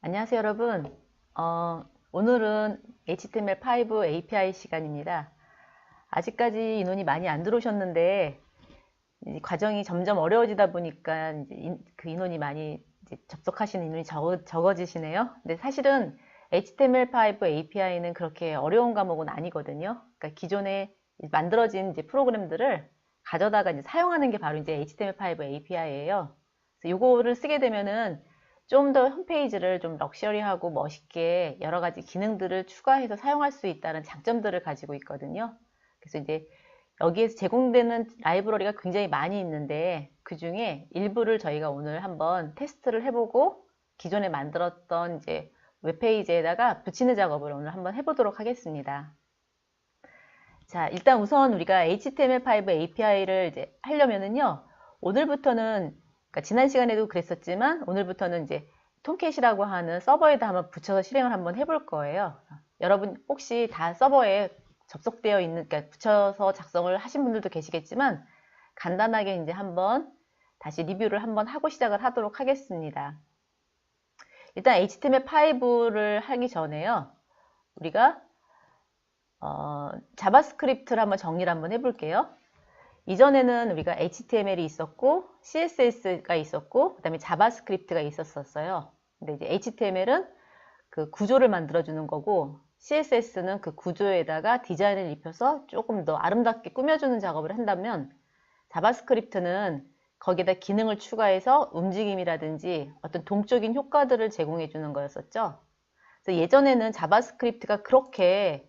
안녕하세요, 여러분. 오늘은 HTML5 API 시간입니다. 아직까지 인원이 많이 안 들어오셨는데, 이 과정이 점점 어려워지다 보니까 이제 그 인원이 많이 이제 접속하시는 인원이 적어지시네요. 근데 사실은 HTML5 API는 그렇게 어려운 과목은 아니거든요. 그러니까 기존에 만들어진 이제 프로그램들을 가져다가 이제 사용하는 게 바로 이제 HTML5 API예요. 그래서 이거를 쓰게 되면은 좀 더 홈페이지를 좀 럭셔리하고 멋있게 여러 가지 기능들을 추가해서 사용할 수 있다는 장점들을 가지고 있거든요. 그래서 이제 여기에서 제공되는 라이브러리가 굉장히 많이 있는데 그 중에 일부를 저희가 오늘 한번 테스트를 해보고 기존에 만들었던 이제 웹페이지에다가 붙이는 작업을 오늘 한번 해보도록 하겠습니다. 자, 일단 우선 우리가 HTML5 API를 이제 하려면은요, 오늘부터는, 그러니까 지난 시간에도 그랬었지만, 오늘부터는 이제 톰캣이라고 하는 서버에다 한번 붙여서 실행을 한번 해볼 거예요. 여러분 혹시 다 서버에 접속되어 있는, 그러니까 붙여서 작성을 하신 분들도 계시겠지만, 간단하게 이제 한번 다시 리뷰를 한번 하고 시작을 하도록 하겠습니다. 일단 HTML5를 하기 전에요, 우리가 자바스크립트를 한번 정리를 한번 해볼게요. 이전에는 우리가 HTML이 있었고 CSS가 있었고 그 다음에 자바스크립트가 있었어요. 근데 이제 HTML은 그 구조를 만들어주는 거고 CSS는 그 구조에다가 디자인을 입혀서 조금 더 아름답게 꾸며주는 작업을 한다면 자바스크립트는 거기에다 기능을 추가해서 움직임이라든지 어떤 동적인 효과들을 제공해 주는 거였었죠. 그래서 예전에는 자바스크립트가 그렇게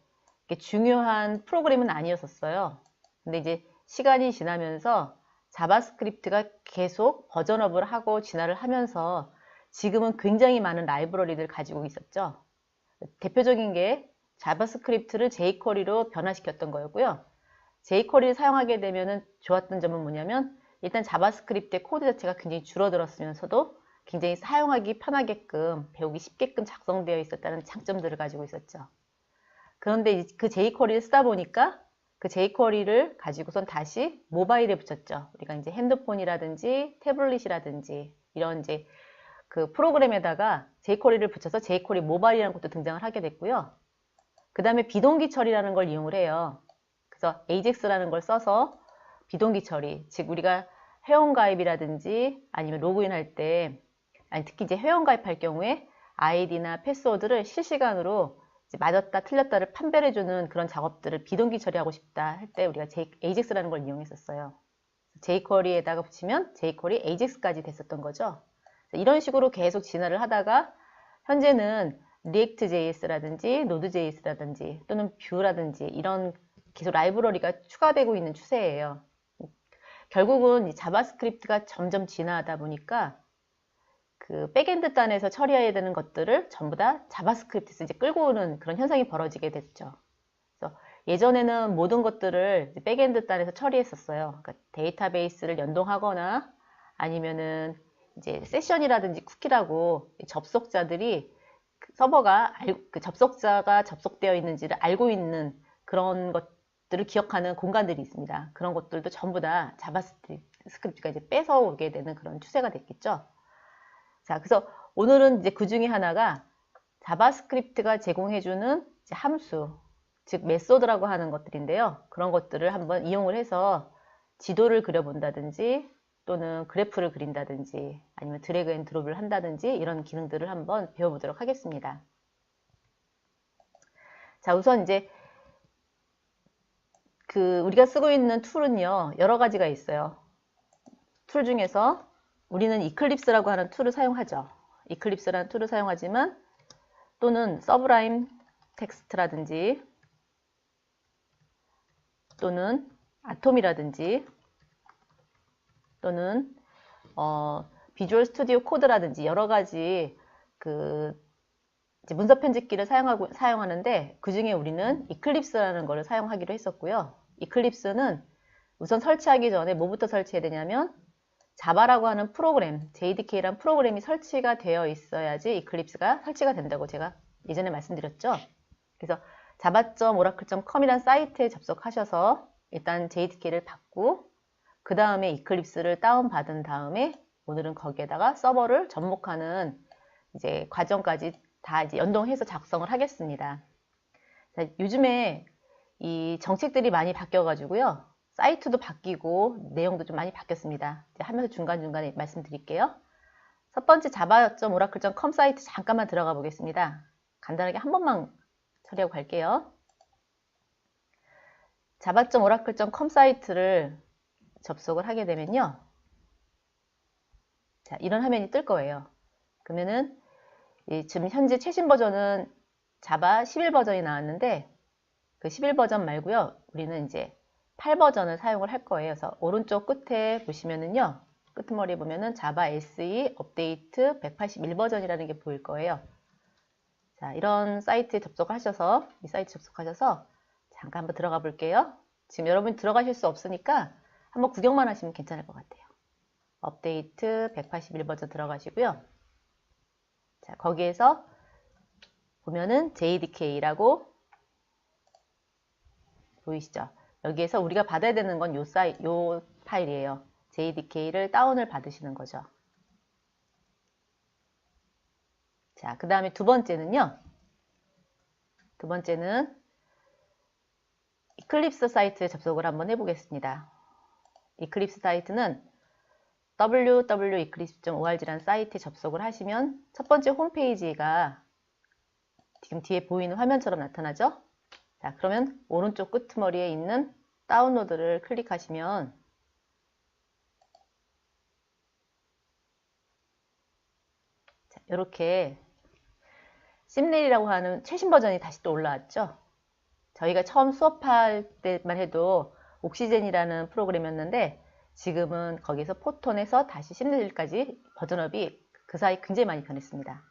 중요한 프로그램은 아니었었어요. 근데 이제 시간이 지나면서 자바스크립트가 계속 버전업을 하고 진화를 하면서 지금은 굉장히 많은 라이브러리를 가지고 있었죠. 대표적인 게 자바스크립트를 jQuery로 변화시켰던 거였고요. jQuery를 사용하게 되면 좋았던 점은 뭐냐면 일단 자바스크립트의 코드 자체가 굉장히 줄어들었으면서도 굉장히 사용하기 편하게끔 배우기 쉽게끔 작성되어 있었다는 장점들을 가지고 있었죠. 그런데 그 jQuery를 쓰다 보니까 그 jQuery를 가지고선 다시 모바일에 붙였죠. 우리가 이제 핸드폰이라든지 태블릿이라든지 이런 이제 그 프로그램에다가 jQuery를 붙여서 jQuery 모바일이라는 것도 등장을 하게 됐고요. 그 다음에 비동기 처리라는 걸 이용을 해요. 그래서 AJAX라는 걸 써서 비동기 처리, 즉 우리가 회원가입이라든지 아니면 로그인 할 때, 아니 특히 이제 회원가입할 경우에 아이디나 패스워드를 실시간으로 맞았다 틀렸다를 판별해주는 그런 작업들을 비동기 처리하고 싶다 할 때 우리가 AJAX라는 걸 이용했었어요. jQuery에다가 붙이면 jQuery AJAX까지 됐었던 거죠. 이런 식으로 계속 진화를 하다가 현재는 React.js라든지 Node.js라든지 또는 Vue라든지 이런 계속 라이브러리가 추가되고 있는 추세예요. 결국은 자바스크립트가 점점 진화하다 보니까 그 백엔드 단에서 처리해야 되는 것들을 전부 다 자바스크립트에서 이제 끌고 오는 그런 현상이 벌어지게 됐죠. 그래서 예전에는 모든 것들을 백엔드 단에서 처리했었어요. 그러니까 데이터베이스를 연동하거나 아니면은 이제 세션이라든지 쿠키라고 접속자들이 서버가 그 접속자가 접속되어 있는지를 알고 있는 그런 것들을 기억하는 공간들이 있습니다. 그런 것들도 전부 다 자바스크립트가 이제 뺏어오게 되는 그런 추세가 됐겠죠. 자, 그래서 오늘은 이제 그 중에 하나가 자바스크립트가 제공해주는 함수, 즉 메소드라고 하는 것들인데요. 그런 것들을 한번 이용을 해서 지도를 그려본다든지 또는 그래프를 그린다든지 아니면 드래그 앤 드롭을 한다든지 이런 기능들을 한번 배워보도록 하겠습니다. 자, 우선 이제 그 우리가 쓰고 있는 툴은요, 여러 가지가 있어요. 툴 중에서 우리는 이클립스라고 하는 툴을 사용하죠. 이클립스라는 툴을 사용하지만 또는 서브라임 텍스트라든지 또는 아톰이라든지 또는 비주얼 스튜디오 코드라든지 여러 가지 그 문서 편집기를 사용하는데 그 중에 우리는 이클립스라는 것을 사용하기로 했었고요. 이클립스는 우선 설치하기 전에 뭐부터 설치해야 되냐면 자바라고 하는 프로그램, JDK라는 프로그램이 설치가 되어 있어야지 이클립스가 설치가 된다고 제가 예전에 말씀드렸죠. 그래서 java.oracle.com이라는 사이트에 접속하셔서 일단 JDK를 받고 그 다음에 이클립스를 다운받은 다음에 오늘은 거기에다가 서버를 접목하는 이제 과정까지 다 이제 연동해서 작성을 하겠습니다. 자, 요즘에 이 정책들이 많이 바뀌어가지고요. 사이트도 바뀌고 내용도 좀 많이 바뀌었습니다. 이제 하면서 중간중간에 말씀드릴게요. 첫 번째 java.oracle.com 사이트 잠깐만 들어가 보겠습니다. 간단하게 한 번만 처리하고 갈게요. java.oracle.com 사이트를 접속을 하게 되면요. 자, 이런 화면이 뜰 거예요. 그러면은 지금 현재 최신 버전은 자바 11 버전이 나왔는데 그 11 버전 말고요. 우리는 이제 8 버전을 사용을 할 거예요. 그래서 오른쪽 끝에 보시면은요. 끄트머리 보면은 자바 SE 업데이트 181 버전이라는 게 보일 거예요. 자, 이런 사이트에 접속하셔서 이 사이트 접속하셔서 잠깐 한번 들어가 볼게요. 지금 여러분 들어가실 수 없으니까 한번 구경만 하시면 괜찮을 것 같아요. 업데이트 181 버전 들어가시고요. 자, 거기에서 보면은 JDK라고 보이시죠? 여기에서 우리가 받아야 되는 건 요 파일이에요. JDK를 다운을 받으시는 거죠. 자, 그 다음에 두 번째는요. 두 번째는 이클립스 사이트에 접속을 한번 해보겠습니다. 이클립스 사이트는 www.eclipse.org라는 사이트에 접속을 하시면 첫 번째 홈페이지가 지금 뒤에 보이는 화면처럼 나타나죠? 자, 그러면 오른쪽 끄트머리에 있는 다운로드를 클릭하시면 자, 이렇게 심넬이라고 하는 최신 버전이 다시 또 올라왔죠? 저희가 처음 수업할 때만 해도 옥시젠이라는 프로그램이었는데 지금은 거기서 포톤에서 다시 심넬까지 버전업이 그 사이 굉장히 많이 변했습니다.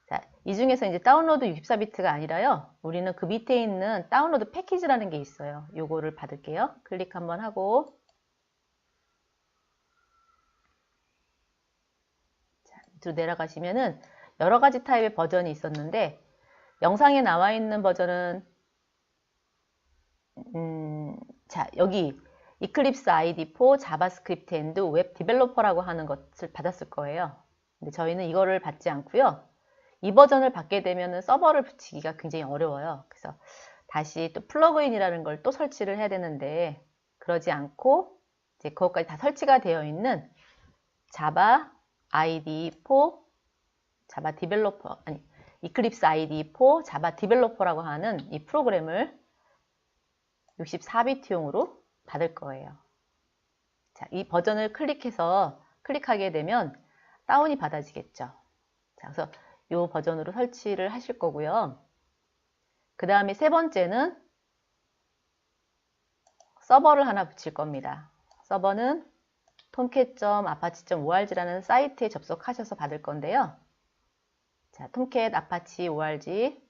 자, 이 중에서 이제 다운로드 64비트가 아니라요. 우리는 그 밑에 있는 다운로드 패키지라는 게 있어요. 요거를 받을게요. 클릭 한번 하고 자, 밑으로 내려가시면은 여러 가지 타입의 버전이 있었는데 영상에 나와 있는 버전은 자, 여기 이클립스 ID4 자바스크립트 앤드 웹 디벨로퍼라고 하는 것을 받았을 거예요. 근데 저희는 이거를 받지 않고요. 이 버전을 받게 되면 서버를 붙이기가 굉장히 어려워요. 그래서 다시 또 플러그인이라는 걸 또 설치를 해야 되는데 그러지 않고 이제 그것까지 다 설치가 되어 있는 자바 ID4 자바 디벨로퍼 아니 이클립스 ID4 자바 디벨로퍼라고 하는 이 프로그램을 64비트용으로 받을 거예요. 자, 이 버전을 클릭하게 되면 다운이 받아지겠죠. 자, 그래서 이 버전으로 설치를 하실 거고요. 그 다음에 세 번째는 서버를 하나 붙일 겁니다. 서버는 tomcat.apache.org라는 사이트에 접속하셔서 받을 건데요. 자, tomcat apache org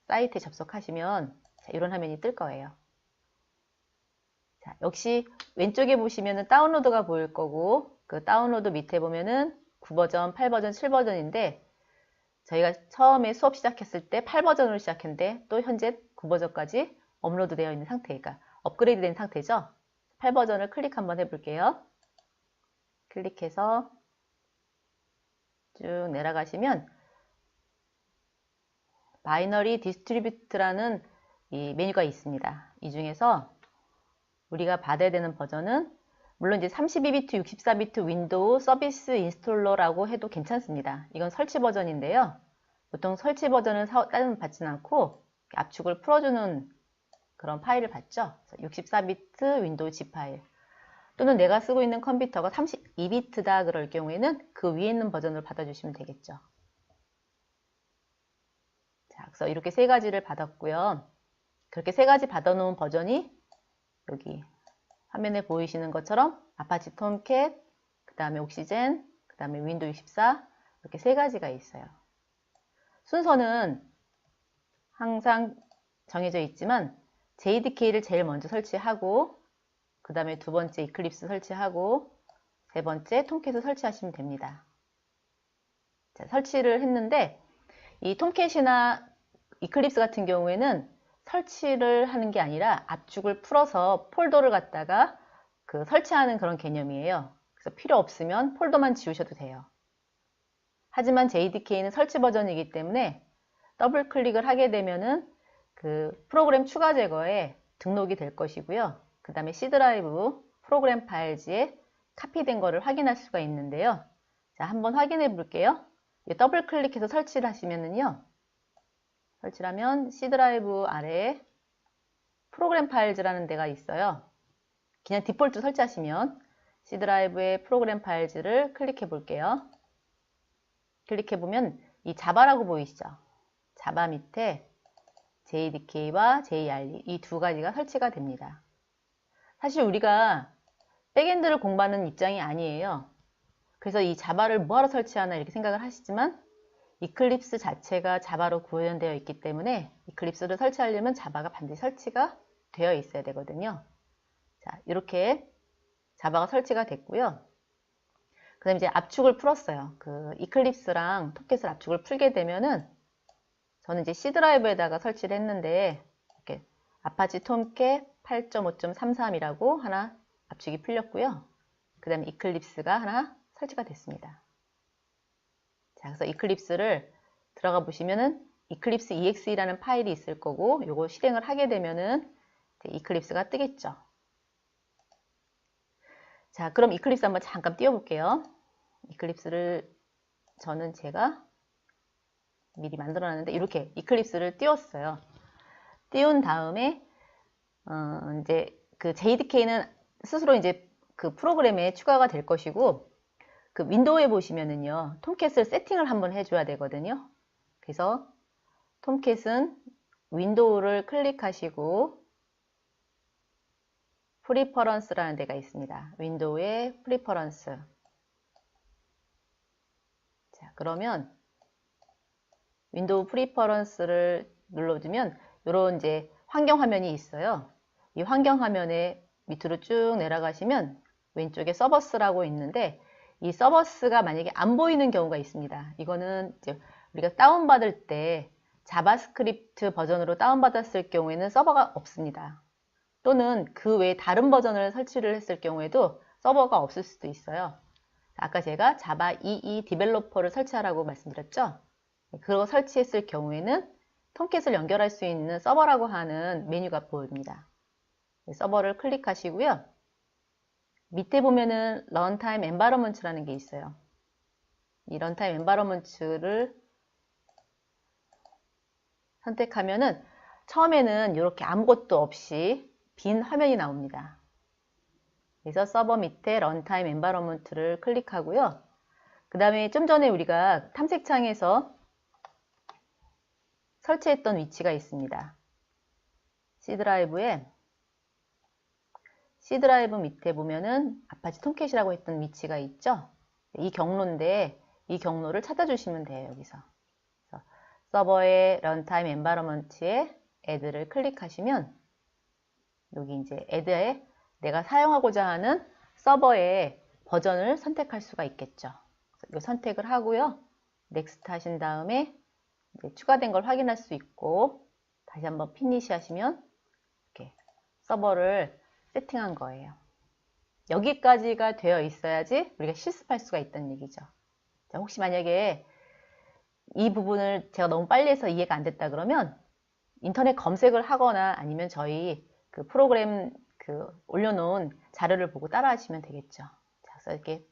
사이트에 접속하시면 자, 이런 화면이 뜰 거예요. 자, 역시 왼쪽에 보시면은 다운로드가 보일 거고 그 다운로드 밑에 보면은 9버전, 8버전, 7버전인데 저희가 처음에 수업 시작했을 때 8버전으로 시작했는데 또 현재 9버전까지 업로드 되어 있는 상태니까 업그레이드 된 상태죠. 8버전을 클릭 한번 해볼게요. 클릭해서 쭉 내려가시면 바이너리 디스트리뷰트라는 이 메뉴가 있습니다. 이 중에서 우리가 받아야 되는 버전은 물론 이제 32비트, 64비트 윈도우 서비스 인스톨러라고 해도 괜찮습니다. 이건 설치 버전인데요. 보통 설치 버전을 다운 받지는 않고 압축을 풀어주는 그런 파일을 받죠. 64비트 윈도우 G 파일 또는 내가 쓰고 있는 컴퓨터가 32비트다 그럴 경우에는 그 위에 있는 버전을 받아주시면 되겠죠. 자, 그래서 이렇게 세 가지를 받았고요. 그렇게 세 가지 받아놓은 버전이 여기 화면에 보이시는 것처럼 아파치 톰캣, 그 다음에 옥시젠, 그 다음에 윈도우 64 이렇게 세 가지가 있어요. 순서는 항상 정해져 있지만 JDK를 제일 먼저 설치하고 그 다음에 두 번째 이클립스 설치하고 세 번째 톰캣을 설치하시면 됩니다. 자, 설치를 했는데 이 톰캣이나 이클립스 같은 경우에는 설치를 하는 게 아니라 압축을 풀어서 폴더를 갖다가 설치하는 그런 개념이에요. 그래서 필요 없으면 폴더만 지우셔도 돼요. 하지만 JDK는 설치 버전이기 때문에 더블 클릭을 하게 되면은 그 프로그램 추가 제거에 등록이 될 것이고요. 그 다음에 C 드라이브 프로그램 파일즈에 카피된 거를 확인할 수가 있는데요. 자, 한번 확인해 볼게요. 더블 클릭해서 설치를 하시면은요. 설치를 하면 C 드라이브 아래에 프로그램 파일즈라는 데가 있어요. 그냥 디폴트 설치하시면 C 드라이브의 프로그램 파일즈를 클릭해 볼게요. 클릭해 보면 이 자바라고 보이시죠? 자바 밑에 JDK와 JRE 이 두 가지가 설치가 됩니다. 사실 우리가 백엔드를 공부하는 입장이 아니에요. 그래서 이 자바를 뭐하러 설치하나 이렇게 생각을 하시지만 이클립스 자체가 자바로 구현되어 있기 때문에 이클립스를 설치하려면 자바가 반드시 설치가 되어 있어야 되거든요. 자, 이렇게 자바가 설치가 됐고요. 그 다음에 이제 압축을 풀었어요. 그 이클립스랑 톱캣을 압축을 풀게 되면은 저는 이제 C 드라이브에다가 설치를 했는데 이렇게 아파치 톰캣 8.5.33이라고 하나 압축이 풀렸고요. 그 다음에 이클립스가 하나 설치가 됐습니다. 자, 그래서 이클립스를 들어가 보시면은 이클립스 exe라는 파일이 있을 거고 요거 실행을 하게 되면은 이클립스가 뜨겠죠. 자, 그럼 이클립스 한번 잠깐 띄워볼게요. 이클립스를 저는 제가 미리 만들어놨는데 이렇게 이클립스를 띄웠어요. 띄운 다음에 이제 그 JDK는 스스로 이제 그 프로그램에 추가가 될 것이고 그 윈도우에 보시면은요 톰캣을 세팅을 한번 해줘야 되거든요. 그래서 톰캣은 윈도우를 클릭하시고 프리퍼런스라는 데가 있습니다. 윈도우의 프리퍼런스. 자, 그러면 윈도우 프리퍼런스를 눌러주면 이런 이제 환경 화면이 있어요. 이 환경 화면에 밑으로 쭉 내려가시면 왼쪽에 서버스라고 있는데 이 서버스가 만약에 안 보이는 경우가 있습니다. 이거는 이제 우리가 다운받을 때 자바스크립트 버전으로 다운받았을 경우에는 서버가 없습니다. 또는 그 외에 다른 버전을 설치를 했을 경우에도 서버가 없을 수도 있어요. 아까 제가 자바 EE 디벨로퍼를 설치하라고 말씀드렸죠. 그거 설치했을 경우에는 톰캣을 연결할 수 있는 서버라고 하는 메뉴가 보입니다. 서버를 클릭하시고요. 밑에 보면은 런타임 엔바이러먼트라는 게 있어요. 이 런타임 엔바이러먼트를 선택하면은 처음에는 이렇게 아무것도 없이 빈 화면이 나옵니다. 그래서 서버 밑에 런타임 엔바이러먼트를 클릭하고요. 그 다음에 좀 전에 우리가 탐색창에서 설치했던 위치가 있습니다. C 드라이브 밑에 보면은 아파치 톰캣이라고 했던 위치가 있죠. 이 경로인데 이 경로를 찾아주시면 돼요. 여기서 그래서 서버의 런타임 엔바이러먼트에 add를 클릭하시면 여기 이제 add에 내가 사용하고자 하는 서버의 버전을 선택할 수가 있겠죠. 이거 선택을 하고요. 넥스트 하신 다음에 이제 추가된 걸 확인할 수 있고 다시 한번 피니시 하시면 이렇게 서버를 세팅한 거예요. 여기까지가 되어 있어야지 우리가 실습할 수가 있다는 얘기죠. 자, 혹시 만약에 이 부분을 제가 너무 빨리 해서 이해가 안 됐다 그러면 인터넷 검색을 하거나 아니면 저희 그 프로그램 그 올려놓은 자료를 보고 따라 하시면 되겠죠. 자, 그래서 이렇게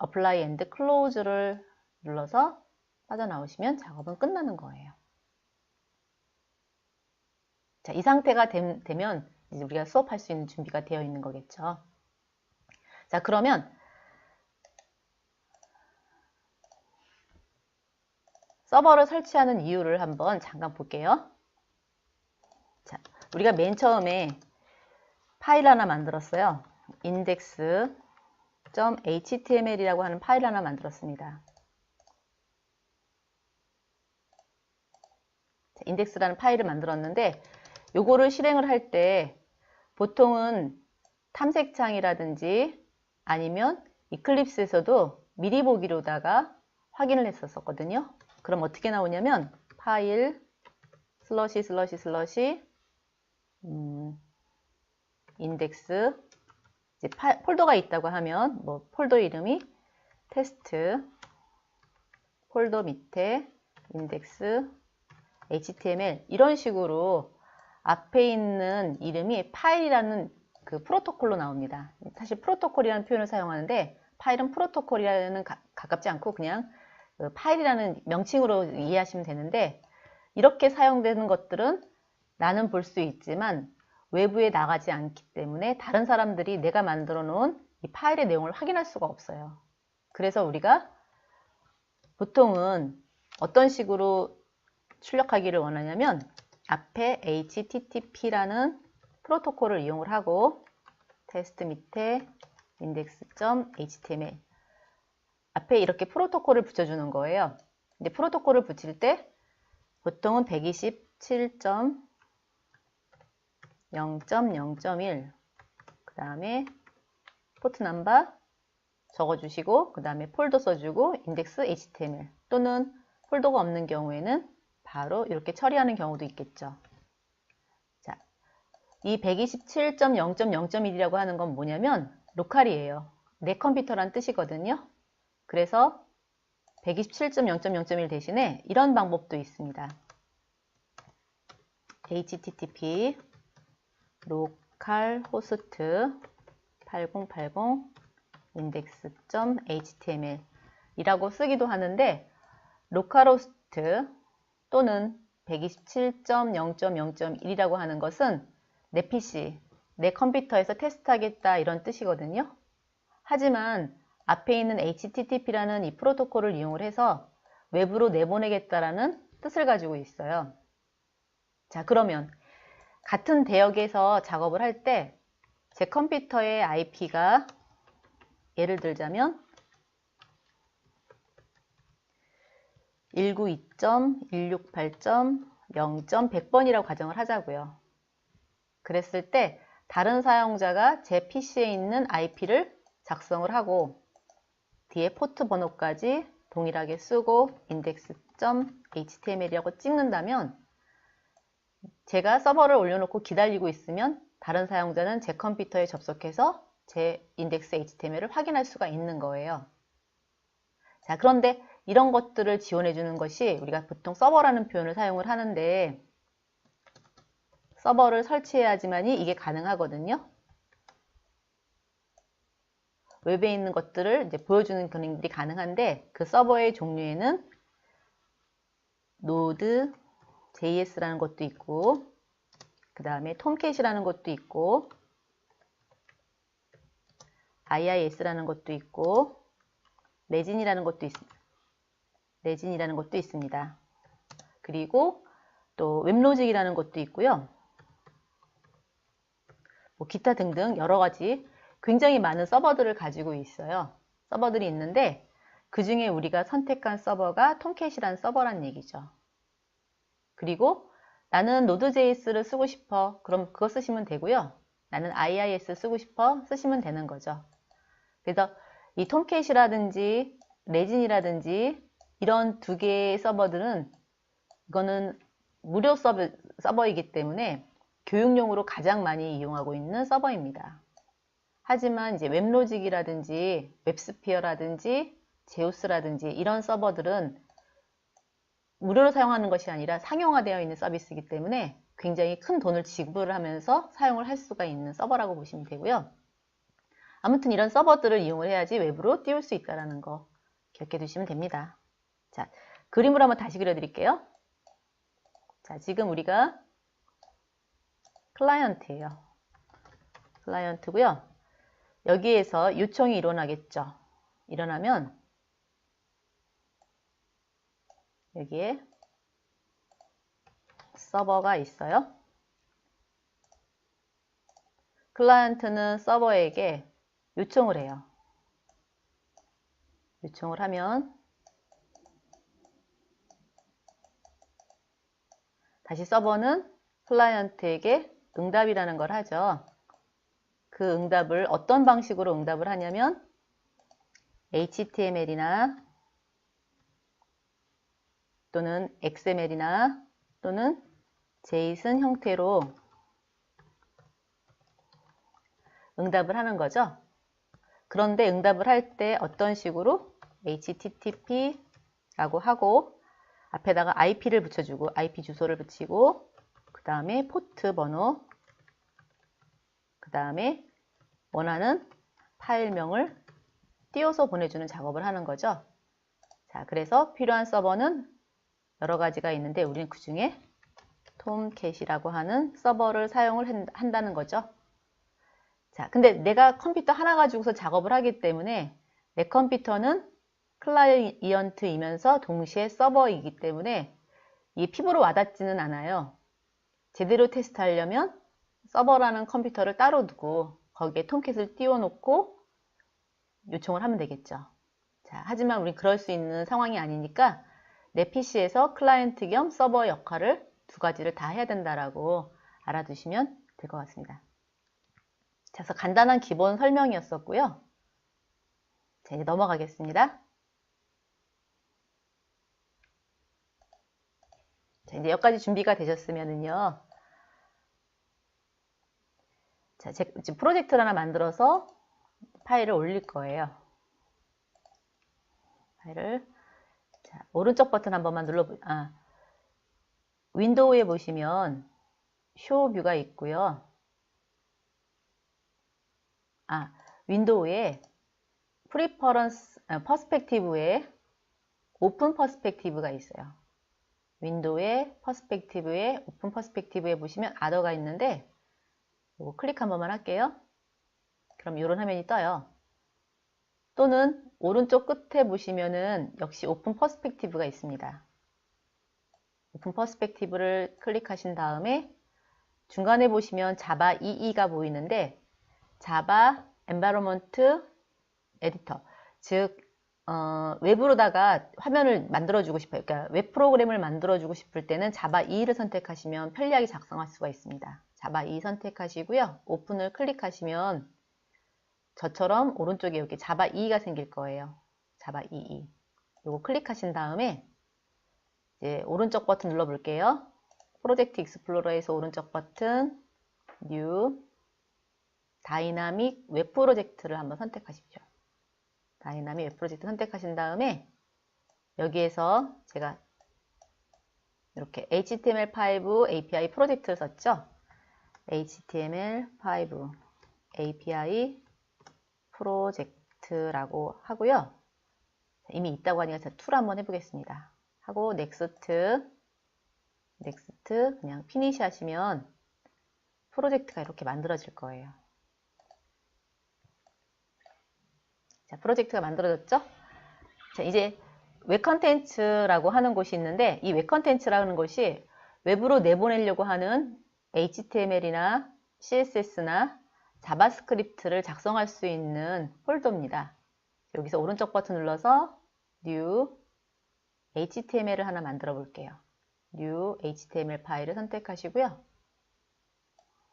Apply and Close를 눌러서 빠져나오시면 작업은 끝나는 거예요. 자, 이 상태가 되면 이제 우리가 수업할 수 있는 준비가 되어 있는 거겠죠. 자, 그러면 서버를 설치하는 이유를 한번 잠깐 볼게요. 자, 우리가 맨 처음에 파일 하나 만들었어요. index.html이라고 하는 파일 하나 만들었습니다. 자, 인덱스라는 파일을 만들었는데 요거를 실행을 할 때 보통은 탐색창이라든지 아니면 이클립스에서도 미리 보기로다가 확인을 했었거든요. 그럼 어떻게 나오냐면 파일 // 인덱스 이제 폴더가 있다고 하면 뭐 폴더 이름이 테스트 폴더 밑에 index html 이런 식으로 앞에 있는 이름이 파일이라는 그 프로토콜로 나옵니다. 사실 프로토콜이라는 표현을 사용하는데 파일은 프로토콜이라는 가깝지 않고 그냥 그 파일이라는 명칭으로 이해하시면 되는데 이렇게 사용되는 것들은 나는 볼 수 있지만 외부에 나가지 않기 때문에 다른 사람들이 내가 만들어 놓은 이 파일의 내용을 확인할 수가 없어요. 그래서 우리가 보통은 어떤 식으로 출력하기를 원하냐면 앞에 http라는 프로토콜을 이용을 하고 테스트 밑에 index.html 앞에 이렇게 프로토콜을 붙여주는 거예요. 근데 프로토콜을 붙일 때 보통은 127.0.0.1 그 다음에 포트 넘버 적어주시고 그 다음에 폴더 써주고 index html 또는 폴더가 없는 경우에는 바로 이렇게 처리하는 경우도 있겠죠. 자, 이 127.0.0.1이라고 하는 건 뭐냐면 로컬이에요. 내 컴퓨터란 뜻이거든요. 그래서 127.0.0.1 대신에 이런 방법도 있습니다. http localhost 8080 index.html 이라고 쓰기도 하는데 localhost 또는 127.0.0.1이라고 하는 것은 내 PC, 내 컴퓨터에서 테스트하겠다 이런 뜻이거든요. 하지만 앞에 있는 http라는 이 프로토콜을 이용을 해서 외부로 내보내겠다라는 뜻을 가지고 있어요. 자, 그러면 같은 대역에서 작업을 할 때 제 컴퓨터의 IP가 예를 들자면 192.168.0.100번이라고 가정을 하자고요. 그랬을 때 다른 사용자가 제 PC에 있는 IP를 작성을 하고 뒤에 포트 번호까지 동일하게 쓰고 index.html이라고 찍는다면 제가 서버를 올려놓고 기다리고 있으면 다른 사용자는 제 컴퓨터에 접속해서 제 index html을 확인할 수가 있는 거예요. 자, 그런데 이런 것들을 지원해 주는 것이 우리가 보통 서버라는 표현을 사용을 하는데 서버를 설치해야지만이 이게 가능하거든요. 웹에 있는 것들을 이제 보여주는 기능들이 가능한데 그 서버의 종류에는 Node.js라는 것도 있고 그 다음에 Tomcat이라는 것도 있고 IIS라는 것도 있고 레진이라는 것도 있습니다. 그리고 또 웹로직이라는 것도 있고요. 뭐 기타 등등 여러 가지 굉장히 많은 서버들을 가지고 있어요. 서버들이 있는데 그 중에 우리가 선택한 서버가 톰캣이라는 서버란 얘기죠. 그리고 나는 Node.js를 쓰고 싶어. 그럼 그거 쓰시면 되고요. 나는 IIS 쓰고 싶어. 쓰시면 되는 거죠. 그래서 이 톰캣이라든지 레진이라든지 이런 두 개의 서버들은 이거는 무료 서버이기 때문에 교육용으로 가장 많이 이용하고 있는 서버입니다. 하지만 이제 웹로직이라든지 웹스피어라든지 제우스라든지 이런 서버들은 무료로 사용하는 것이 아니라 상용화되어 있는 서비스이기 때문에 굉장히 큰 돈을 지불을 하면서 사용을 할 수가 있는 서버라고 보시면 되고요. 아무튼 이런 서버들을 이용을 해야지 외부로 띄울 수 있다는 거 기억해 두시면 됩니다. 자, 그림으로 한번 다시 그려드릴게요. 자, 지금 우리가 클라이언트예요. 클라이언트고요. 여기에서 요청이 일어나겠죠. 일어나면 여기에 서버가 있어요. 클라이언트는 서버에게 요청을 해요. 요청을 하면 다시 서버는 클라이언트에게 응답이라는 걸 하죠. 그 응답을 어떤 방식으로 응답을 하냐면 HTML이나 또는 XML이나 또는 JSON 형태로 응답을 하는 거죠. 그런데 응답을 할 때 어떤 식으로 HTTP 라고 하고 앞에다가 IP를 붙여주고 IP 주소를 붙이고 그 다음에 포트 번호 그 다음에 원하는 파일명을 띄워서 보내주는 작업을 하는 거죠. 자, 그래서 필요한 서버는 여러 가지가 있는데 우리는 그 중에 톰캣이라고 하는 서버를 사용을 한다는 거죠. 자, 근데 내가 컴퓨터 하나 가지고서 작업을 하기 때문에 내 컴퓨터는 클라이언트이면서 동시에 서버이기 때문에 이 피부로 와닿지는 않아요. 제대로 테스트하려면 서버라는 컴퓨터를 따로 두고 거기에 톰캣을 띄워놓고 요청을 하면 되겠죠. 자, 하지만 우린 그럴 수 있는 상황이 아니니까 내 PC에서 클라이언트 겸 서버 역할을 두 가지를 다 해야 된다라고 알아두시면 될 것 같습니다. 자, 그래서 간단한 기본 설명이었었고요. 자, 이제 넘어가겠습니다. 자, 이제 여기까지 준비가 되셨으면은요. 자, 지금 프로젝트를 하나 만들어서 파일을 올릴 거예요. 파일을. 자, 오른쪽 버튼 한 번만 윈도우에 보시면 쇼 뷰가 있고요. 윈도우에 퍼스펙티브에 오픈 퍼스펙티브가 있어요. 윈도우의 퍼스펙티브에 오픈 퍼스펙티브에 보시면 아더가 있는데 이거 클릭 한 번만 할게요. 그럼 이런 화면이 떠요. 또는 오른쪽 끝에 보시면은 역시 오픈 퍼스펙티브가 있습니다. 오픈 퍼스펙티브를 클릭하신 다음에 중간에 보시면 자바 EE가 보이는데 자바 엔바이러먼트 에디터, 즉 웹으로다가 화면을 만들어주고 싶어요. 그러니까 웹 프로그램을 만들어주고 싶을 때는 자바 EE를 선택하시면 편리하게 작성할 수가 있습니다. 자바 EE 선택하시고요. 오픈을 클릭하시면 저처럼 오른쪽에 이렇게 자바 EE가 생길 거예요. 자바 EE. 이거 클릭하신 다음에 이제 오른쪽 버튼 눌러볼게요. 프로젝트 익스플로러에서 오른쪽 버튼 뉴 다이나믹 웹 프로젝트를 한번 선택하십시오. 다이나믹 웹 프로젝트 선택하신 다음에 여기에서 제가 이렇게 HTML5 API 프로젝트를 썼죠. HTML5 API 프로젝트라고 하고요. 이미 있다고 하니까 제가 툴 한번 해보겠습니다. 하고 넥스트 그냥 피니시 하시면 프로젝트가 이렇게 만들어질 거예요. 자, 프로젝트가 만들어졌죠? 자, 이제 웹 컨텐츠라고 하는 곳이 있는데 이 웹 컨텐츠라는 곳이 웹으로 내보내려고 하는 HTML이나 CSS나 자바스크립트를 작성할 수 있는 폴더입니다. 여기서 오른쪽 버튼 눌러서 New HTML을 하나 만들어 볼게요. New HTML 파일을 선택하시고요.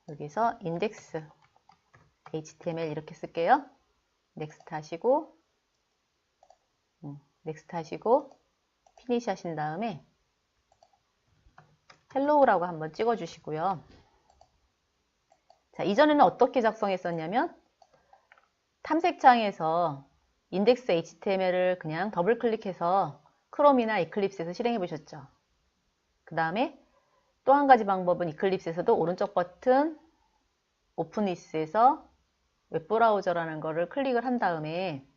여기서 index HTML 이렇게 쓸게요. 넥스트 하시고 피니시 하신 다음에 헬로우라고 한번 찍어 주시고요. 자, 이전에는 어떻게 작성했었냐면 탐색창에서 인덱스 HTML을 그냥 더블 클릭해서 크롬이나 이클립스에서 실행해 보셨죠. 그 다음에 또 한 가지 방법은 이클립스에서도 오른쪽 버튼 오픈이스에서 웹브라우저라는 거를 클릭을 한 다음에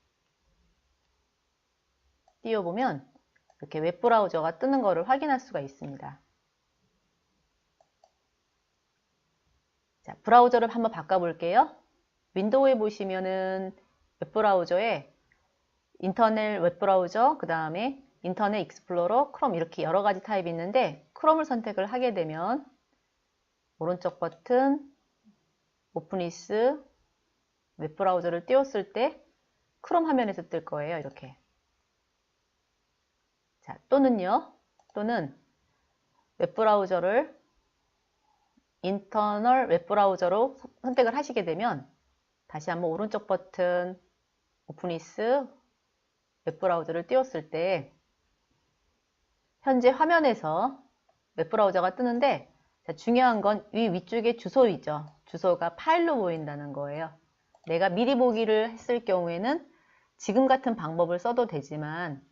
띄워보면 이렇게 웹브라우저가 뜨는 거를 확인할 수가 있습니다. 자, 브라우저를 한번 바꿔볼게요. 윈도우에 보시면은 웹브라우저에 인터넷 웹브라우저, 그 다음에 인터넷 익스플로러, 크롬 이렇게 여러 가지 타입이 있는데 크롬을 선택을 하게 되면 오른쪽 버튼 오픈이스 웹브라우저를 띄웠을 때 크롬 화면에서 뜰 거예요. 이렇게. 자, 또는 웹브라우저를 인터널 웹브라우저로 선택을 하시게 되면 다시 한번 오른쪽 버튼 오픈이스 웹브라우저를 띄웠을 때 현재 화면에서 웹브라우저가 뜨는데 자, 중요한 건 위쪽에 주소이죠. 주소가 파일로 보인다는 거예요. 내가 미리 보기를 했을 경우에는 지금 같은 방법을 써도 되지만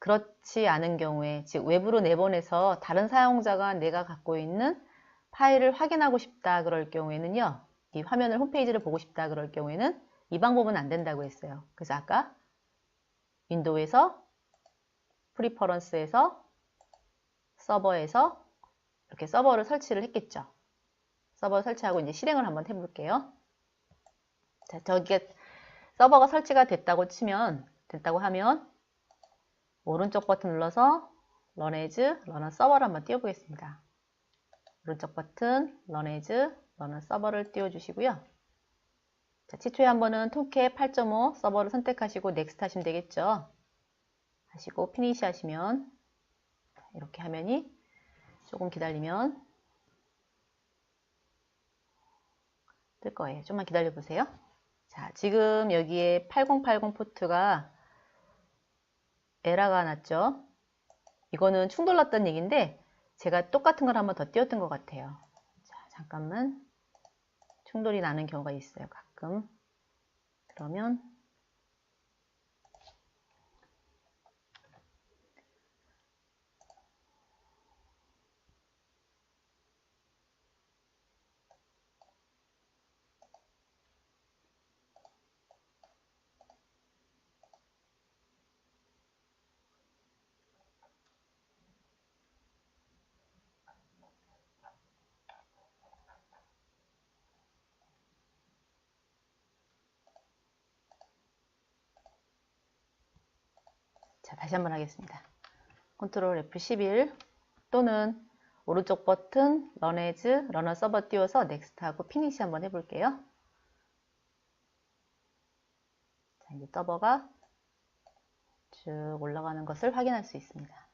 그렇지 않은 경우에, 즉 외부로 내보내서 다른 사용자가 내가 갖고 있는 파일을 확인하고 싶다 그럴 경우에는요, 이 화면을 홈페이지를 보고 싶다 그럴 경우에는 이 방법은 안 된다고 했어요. 그래서 아까 윈도우에서 프리퍼런스에서 서버에서 이렇게 서버를 설치를 했겠죠. 서버 설치하고 이제 실행을 한번 해볼게요. 자, 저기가 서버가 설치가 됐다고 하면 오른쪽 버튼 눌러서 Run as Run 서버를 한번 띄워보겠습니다. 오른쪽 버튼 Run as Run 서버를 띄워주시고요. 자, 최초에 한번은 톰캣 8.5 서버를 선택하시고 Next 하시면 되겠죠. 하시고 Finish 하시면 이렇게 화면이 조금 기다리면 뜰 거예요. 좀만 기다려 보세요. 자, 지금 여기에 8080 포트가 에러가 났죠. 이거는 충돌 났던 얘기인데 제가 똑같은 걸 한번 더 띄웠던 것 같아요. 자, 잠깐만. 충돌이 나는 경우가 있어요. 가끔. 그러면 자, 다시 한번 하겠습니다. 컨트롤 F11 또는 오른쪽 버튼 Run as Run 서버 띄워서 Next 하고 Finish 한번 해볼게요. 자, 이제 서버가 쭉 올라가는 것을 확인할 수 있습니다.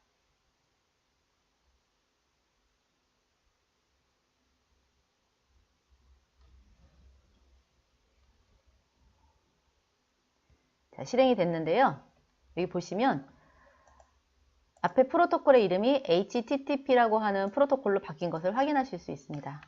자, 실행이 됐는데요. 여기 보시면 앞에 프로토콜의 이름이 HTTP라고 하는 프로토콜로 바뀐 것을 확인하실 수 있습니다.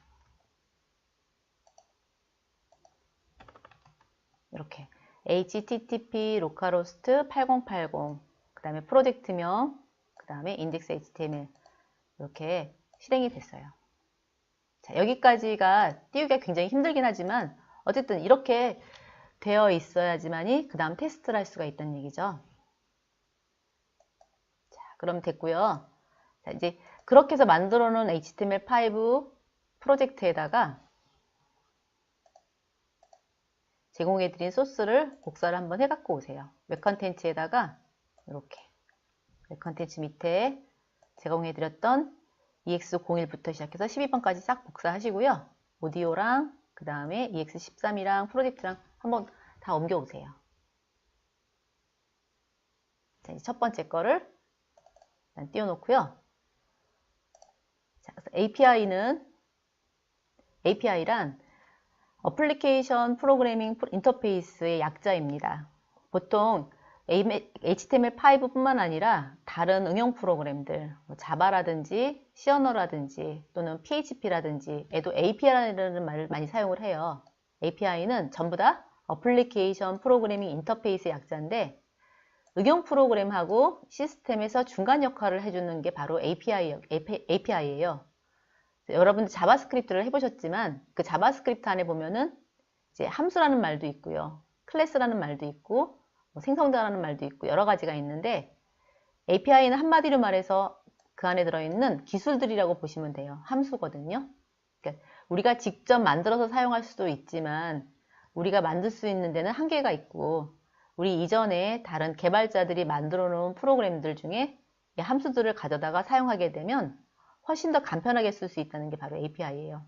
이렇게 HTTP localhost 8080 그 다음에 프로젝트명 그 다음에 index HTML 이렇게 실행이 됐어요. 자, 여기까지가 띄우기가 굉장히 힘들긴 하지만 어쨌든 이렇게 되어 있어야지만이 그 다음 테스트를 할 수가 있다는 얘기죠. 자, 그럼 됐고요. 자, 이제 그렇게 해서 만들어 놓은 HTML5 프로젝트에다가 제공해 드린 소스를 복사를 한번 해 갖고 오세요. 웹 컨텐츠에다가 이렇게 웹 컨텐츠 밑에 제공해 드렸던 EX01부터 시작해서 12번까지 싹 복사하시고요. 오디오랑 그 다음에 EX13이랑 프로젝트랑 한번 다 옮겨 오세요. 자, 이제 첫 번째 거를 일단 띄워놓고요. 자, API란 어플리케이션 프로그래밍 인터페이스의 약자입니다. 보통 HTML5 뿐만 아니라 다른 응용 프로그램들, 자바라든지 시어너라든지 또는 PHP라든지 에도 API라는 말을 많이 사용을 해요. API는 전부 다 어플리케이션 프로그래밍 인터페이스 약자인데 응용 프로그램하고 시스템에서 중간 역할을 해주는 게 바로 API예요. 여러분들 자바스크립트를 해보셨지만 그 자바스크립트 안에 보면은 이제 함수라는 말도 있고요. 클래스라는 말도 있고 생성자라는 말도 있고 여러 가지가 있는데 API는 한마디로 말해서 그 안에 들어있는 기술들이라고 보시면 돼요. 함수거든요. 그러니까 우리가 직접 만들어서 사용할 수도 있지만 우리가 만들 수 있는 데는 한계가 있고 우리 이전에 다른 개발자들이 만들어 놓은 프로그램들 중에 이 함수들을 가져다가 사용하게 되면 훨씬 더 간편하게 쓸 수 있다는 게 바로 API예요.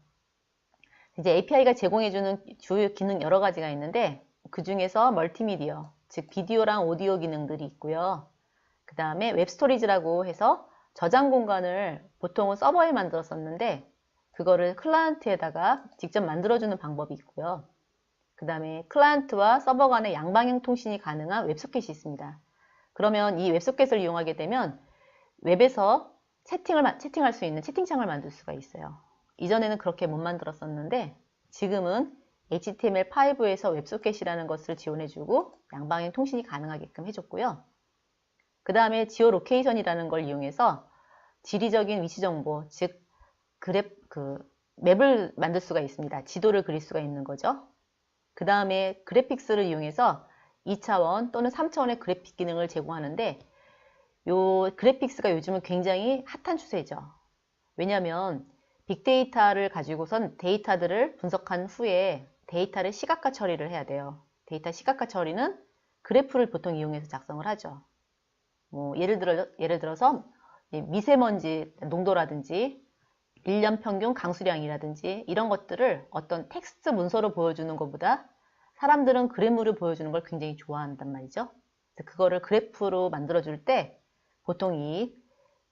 이제 API가 제공해주는 주요 기능 여러 가지가 있는데 그 중에서 멀티미디어, 즉 비디오랑 오디오 기능들이 있고요. 그 다음에 웹스토리지라고 해서 저장 공간을 보통은 서버에 만들었었는데 그거를 클라이언트에다가 직접 만들어주는 방법이 있고요. 그 다음에 클라이언트와 서버 간의 양방향 통신이 가능한 웹소켓이 있습니다. 그러면 이 웹소켓을 이용하게 되면 웹에서 채팅할 수 있는 채팅창을 만들 수가 있어요. 이전에는 그렇게 못 만들었었는데 지금은 HTML5에서 웹소켓이라는 것을 지원해주고 양방향 통신이 가능하게끔 해줬고요. 그 다음에 지오로케이션이라는 걸 이용해서 지리적인 위치 정보, 즉 맵을 만들 수가 있습니다. 지도를 그릴 수가 있는 거죠. 그 다음에 그래픽스를 이용해서 2차원 또는 3차원의 그래픽 기능을 제공하는데 요 그래픽스가 요즘은 굉장히 핫한 추세죠. 왜냐하면 빅데이터를 가지고선 데이터들을 분석한 후에 데이터를 시각화 처리를 해야 돼요. 데이터 시각화 처리는 그래프를 보통 이용해서 작성을 하죠. 뭐 예를 들어서 미세먼지 농도라든지 1년 평균 강수량이라든지 이런 것들을 어떤 텍스트 문서로 보여주는 것보다 사람들은 그래프로 보여주는 걸 굉장히 좋아한단 말이죠. 그래서 그거를 그래프로 만들어줄 때 보통 이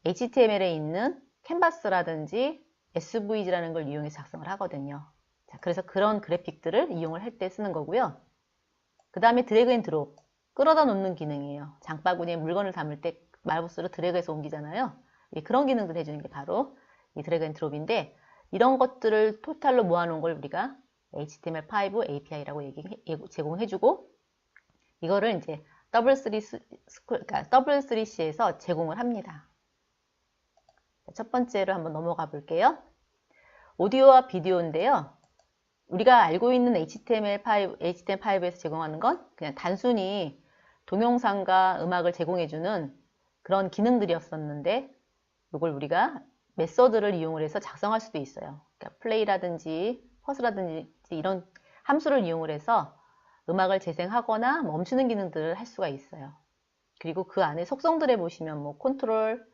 HTML에 있는 캔버스라든지 SVG라는 걸 이용해서 작성을 하거든요. 자, 그래서 그런 그래픽들을 이용을 할 때 쓰는 거고요. 그 다음에 드래그 앤 드롭, 끌어다 놓는 기능이에요. 장바구니에 물건을 담을 때 마우스로 드래그해서 옮기잖아요. 그런 기능들을 해주는 게 바로 이 드래그 앤 드롭인데 이런 것들을 토탈로 모아놓은 걸 우리가 HTML5 API라고 제공해주고 이거를 이제 W3C에서 제공을 합니다. 첫 번째로 한번 넘어가 볼게요. 오디오와 비디오인데요. 우리가 알고 있는 HTML5에서 제공하는 건 그냥 단순히 동영상과 음악을 제공해주는 그런 기능들이었었는데 이걸 우리가 메서드를 이용을 해서 작성할 수도 있어요. 그러니까 플레이라든지 퍼스라든지 이런 함수를 이용을 해서 음악을 재생하거나 멈추는 기능들을 할 수가 있어요. 그리고 그 안에 속성들에 보시면 뭐 컨트롤,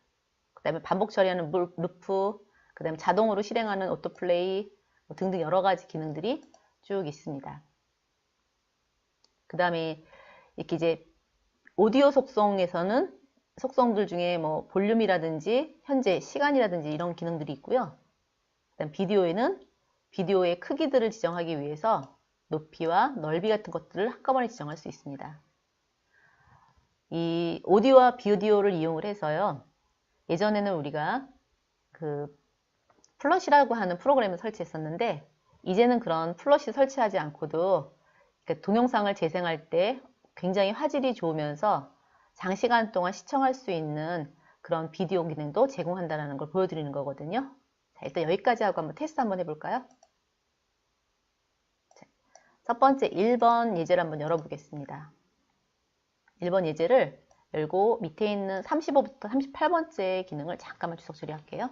그 다음에 반복 처리하는 루프, 그 다음에 자동으로 실행하는 오토플레이 등등 여러 가지 기능들이 쭉 있습니다. 그 다음에 이렇게 이제 오디오 속성에서는 속성들 중에 뭐 볼륨이라든지 현재 시간이라든지 이런 기능들이 있고요. 그다음 비디오에는 비디오의 크기들을 지정하기 위해서 높이와 넓이 같은 것들을 한꺼번에 지정할 수 있습니다. 이 오디오와 비디오를 이용을 해서요. 예전에는 우리가 그 플러시라고 하는 프로그램을 설치했었는데 이제는 그런 플러시 설치하지 않고도 동영상을 재생할 때 굉장히 화질이 좋으면서 장시간 동안 시청할 수 있는 그런 비디오 기능도 제공한다는 걸 보여드리는 거거든요. 자, 일단 여기까지 하고 한번 테스트 한번 해볼까요? 자, 첫 번째 1번 예제를 한번 열어보겠습니다. 1번 예제를 열고 밑에 있는 35부터 38번째 기능을 잠깐만 주석 처리할게요.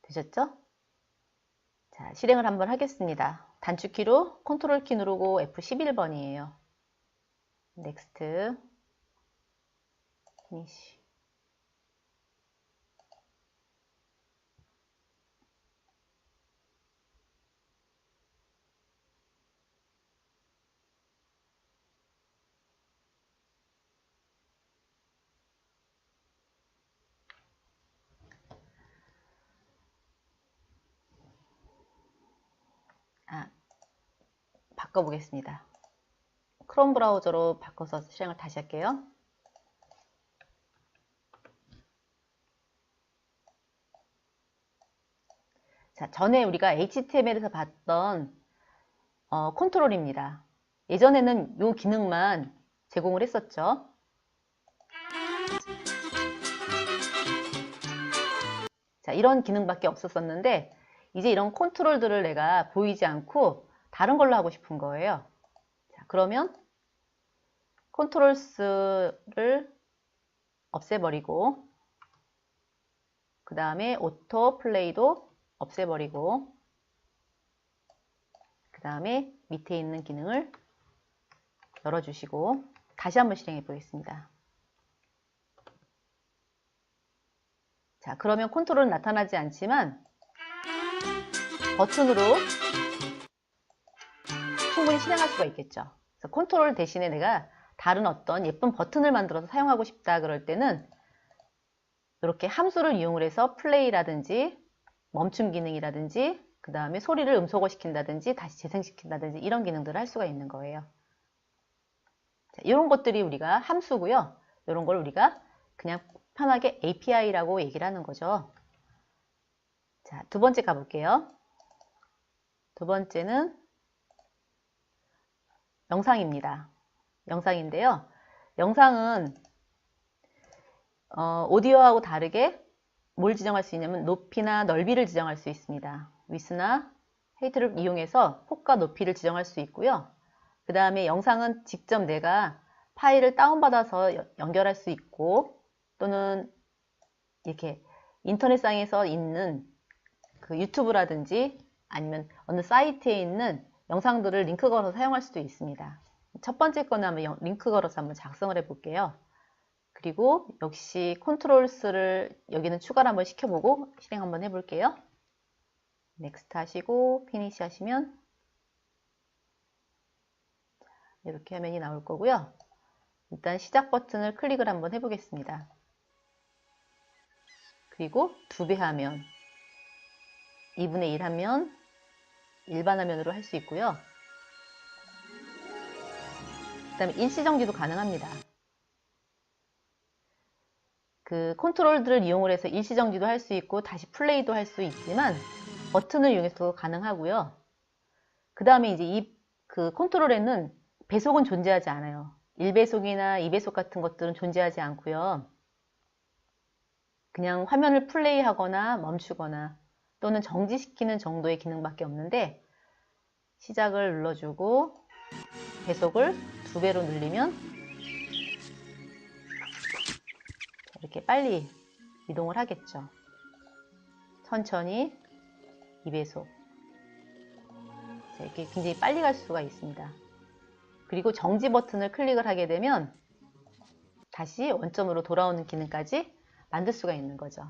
되셨죠? 자, 실행을 한번 하겠습니다. 단축키로 컨트롤 키 누르고 F11번이에요. 넥스트, 피니시. 바꿔보겠습니다. 크롬 브라우저로 바꿔서 실행을 다시 할게요. 자, 전에 우리가 HTML에서 봤던 컨트롤입니다. 예전에는 이 기능만 제공을 했었죠. 자, 이런 기능밖에 없었었는데 이제 이런 컨트롤들을 내가 보이지 않고 다른 걸로 하고 싶은 거예요. 자, 그러면 컨트롤스를 없애버리고 그 다음에 오토 플레이도 없애버리고 그 다음에 밑에 있는 기능을 열어주시고 다시 한번 실행해 보겠습니다. 자, 그러면 컨트롤은 나타나지 않지만 버튼으로 충분히 실행할 수가 있겠죠. 그래서 컨트롤 대신에 내가 다른 어떤 예쁜 버튼을 만들어서 사용하고 싶다 그럴 때는 이렇게 함수를 이용을 해서 플레이라든지 멈춤 기능이라든지 그 다음에 소리를 음소거 시킨다든지 다시 재생시킨다든지 이런 기능들을 할 수가 있는 거예요. 자, 이런 것들이 우리가 함수고요. 이런 걸 우리가 그냥 편하게 API라고 얘기를 하는 거죠. 자, 두 번째 가볼게요. 두 번째는 영상입니다. 영상인데요. 영상은 오디오하고 다르게 뭘 지정할 수 있냐면 높이나 넓이를 지정할 수 있습니다. 위스나 헤이트를 이용해서 폭과 높이를 지정할 수 있고요. 그 다음에 영상은 직접 내가 파일을 다운받아서 연결할 수 있고, 또는 이렇게 인터넷상에서 있는 그 유튜브라든지 아니면 어느 사이트에 있는 영상들을 링크 걸어서 사용할 수도 있습니다. 첫 번째 거는 한번 링크 걸어서 한번 작성을 해 볼게요. 그리고 역시 컨트롤스를 여기는 추가를 한번 시켜보고 실행 한번 해볼게요. 넥스트 하시고 피니시 하시면 이렇게 화면이 나올 거고요. 일단 시작 버튼을 클릭을 한번 해보겠습니다. 그리고 2배 하면 2분의 1 하면 일반 화면으로 할 수 있고요. 그 다음에 일시정지도 가능합니다. 그 컨트롤들을 이용을 해서 일시정지도 할 수 있고 다시 플레이도 할 수 있지만 버튼을 이용해서도 가능하고요. 그 다음에 이제 그 컨트롤에는 배속은 존재하지 않아요. 1배속이나 2배속 같은 것들은 존재하지 않고요. 그냥 화면을 플레이하거나 멈추거나 또는 정지시키는 정도의 기능밖에 없는데, 시작을 눌러주고 배속을 2배로 늘리면 이렇게 빨리 이동을 하겠죠. 천천히 2배속. 이렇게 굉장히 빨리 갈 수가 있습니다. 그리고 정지 버튼을 클릭을 하게 되면 다시 원점으로 돌아오는 기능까지 만들 수가 있는 거죠.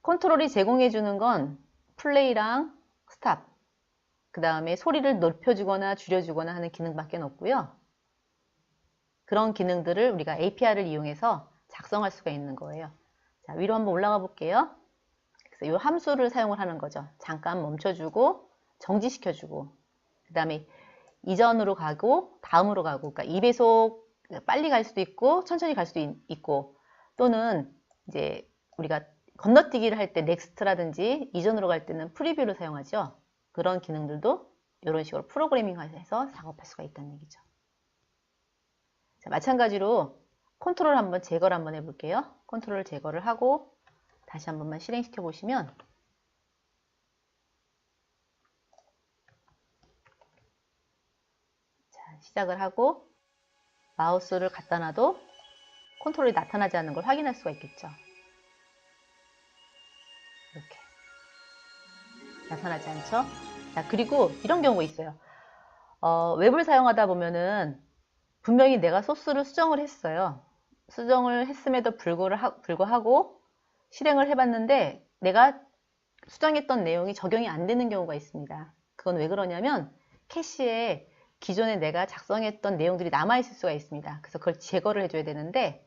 컨트롤이 제공해 주는 건 플레이랑 스탑, 그 다음에 소리를 높여주거나 줄여주거나 하는 기능밖에 없고요. 그런 기능들을 우리가 API를 이용해서 작성할 수가 있는 거예요. 자, 위로 한번 올라가 볼게요. 그래서 이 함수를 사용을 하는 거죠. 잠깐 멈춰주고 정지시켜주고, 그 다음에 이전으로 가고 다음으로 가고, 그러니까 2배속 빨리 갈 수도 있고 천천히 갈 수도 있고, 또는 이제 우리가 건너뛰기를 할 때 넥스트라든지 이전으로 갈 때는 프리뷰를 사용하죠. 그런 기능들도 이런 식으로 프로그래밍해서 작업할 수가 있다는 얘기죠. 자, 마찬가지로 컨트롤 한번 제거를 한번 해볼게요. 컨트롤 제거를 하고 다시 한 번만 실행시켜 보시면, 자, 시작을 하고 마우스를 갖다 놔도 컨트롤이 나타나지 않는 걸 확인할 수가 있겠죠. 이렇게 나타나지 않죠? 자, 그리고 이런 경우가 있어요. 웹을 사용하다 보면은 분명히 내가 소스를 수정을 했어요. 수정을 했음에도 불구하고 실행을 해봤는데 내가 수정했던 내용이 적용이 안 되는 경우가 있습니다. 그건 왜 그러냐면 캐시에 기존에 내가 작성했던 내용들이 남아있을 수가 있습니다. 그래서 그걸 제거를 해줘야 되는데,